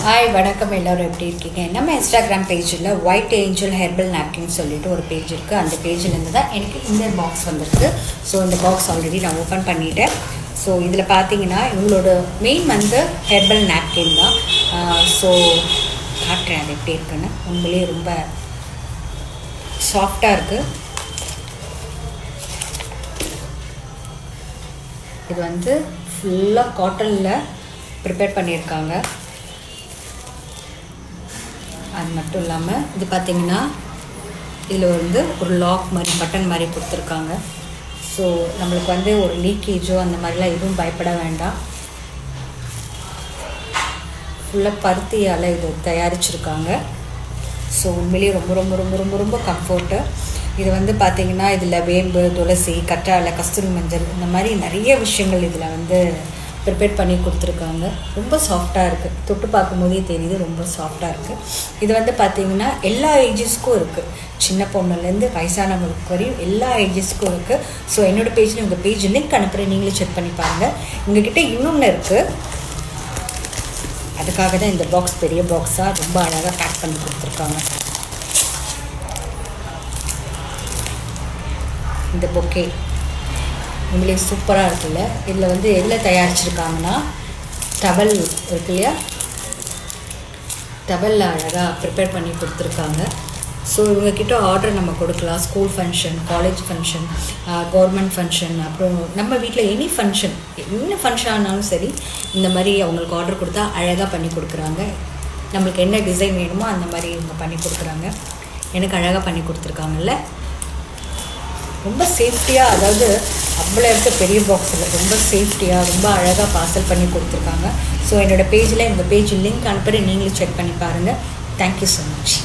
Hi வணக்கம், எல்லோரும் எப்படி இருக்கீங்க? நம்ம இன்ஸ்டாகிராம் பேஜில் ஒயிட் ஏஞ்சல் ஹெர்பல் நாப்கின் சொல்லிட்டு ஒரு பேஜ் இருக்குது. அந்த பேஜிலேருந்து தான் எனக்கு இந்த பாக்ஸ் வந்திருக்கு. ஸோ இந்த பாக்ஸ் ஆல்ரெடி நான் ஓப்பன் பண்ணிட்டேன். ஸோ இதில் பார்த்தீங்கன்னா இவங்களோட மெயின் வந்து ஹெர்பல் நாப்கின் தான். ஸோ காட்டுறேன் அது எப்படி இருக்குன்னு. உண்மையிலேயே ரொம்ப சாஃப்டாக இருக்குது. இது வந்து ஃபுல்லாக காட்டனில் ப்ரிப்பேர் பண்ணியிருக்காங்க. அது மட்டும் இல்லாமல் இது பார்த்திங்கன்னா இதில் வந்து ஒரு லாக் மாதிரி பட்டன் மாதிரி கொடுத்துருக்காங்க. ஸோ நம்மளுக்கு வந்து ஒரு லீக்கேஜோ அந்த மாதிரிலாம் எதுவும் பயப்பட வேண்டாம். ஃபுல்லாக பருத்தியால் இது தயாரிச்சிருக்காங்க. ஸோ உண்மையிலேயே ரொம்ப ரொம்ப ரொம்ப ரொம்ப ரொம்ப கம்ஃபர்ட்டு. இது வந்து பார்த்திங்கன்னா இதில் வேம்பு, துளசி, கற்றாழை, கஸ்தூரி மஞ்சள் இந்த மாதிரி நிறைய விஷயங்கள் இதில் வந்து ப்ரிப்பேர் பண்ணி கொடுத்துருக்காங்க. ரொம்ப சாஃப்டாக இருக்குது. தொட்டு பார்க்கும்போதே தெரியுது ரொம்ப சாஃப்டாக இருக்குது. இது வந்து பார்த்திங்கன்னா எல்லா ஏஜஸ்க்கும் இருக்குது. சின்ன பொண்ணுலேருந்து வயசானவங்களுக்கு வரையும் எல்லா ஏஜஸ்க்கும் இருக்குது. ஸோ என்னோடய பேஜில் உங்கள் பேஜ் லிங்க் அனுப்புகிறேன், நீங்களும் செக் பண்ணி பாருங்கள். உங்கள்கிட்ட இன்னொன்று இருக்குது. அதுக்காக தான் இந்த பாக்ஸ் பெரிய பாக்ஸாக ரொம்ப அழகாக பேக் பண்ணி கொடுத்துருக்காங்க. இந்த பொக்கே உண்மையிலே சூப்பராக இருக்குல்ல. இதில் வந்து எதில் தயாரிச்சிருக்காங்கன்னா டவல் இருக்கு இல்லையா, டவலில் அழகாக ப்ரிப்பேர் பண்ணி கொடுத்துருக்காங்க. ஸோ இவங்கக்கிட்ட ஆர்டர் நம்ம கொடுக்கலாம். School function, college function, government function, அப்புறம் நம்ம வீட்டில் எனி ஃபங்க்ஷன், என்ன ஃபங்க்ஷன் ஆனாலும் சரி இந்த மாதிரி அவங்களுக்கு ஆர்டர் கொடுத்தா அழகாக பண்ணி கொடுக்குறாங்க. நம்மளுக்கு என்ன டிசைன் வேணுமோ அந்த மாதிரி இவங்க பண்ணி கொடுக்குறாங்க. எனக்கு அழகாக பண்ணி கொடுத்துருக்காங்கல்ல. ரொம்ப சேஃப்டியாக, அதாவது அவ்வளோ இருக்க பெரிய பாக்ஸில் ரொம்ப சேஃப்டியாக ரொம்ப அழகாக பார்சல் பண்ணி கொடுத்துருக்காங்க. ஸோ என்னோடய பேஜில் இந்த பேஜ் லிங்க் அனுப்புகிறேன், நீங்களும் செக் பண்ணி பாருங்கள். Thank you so much.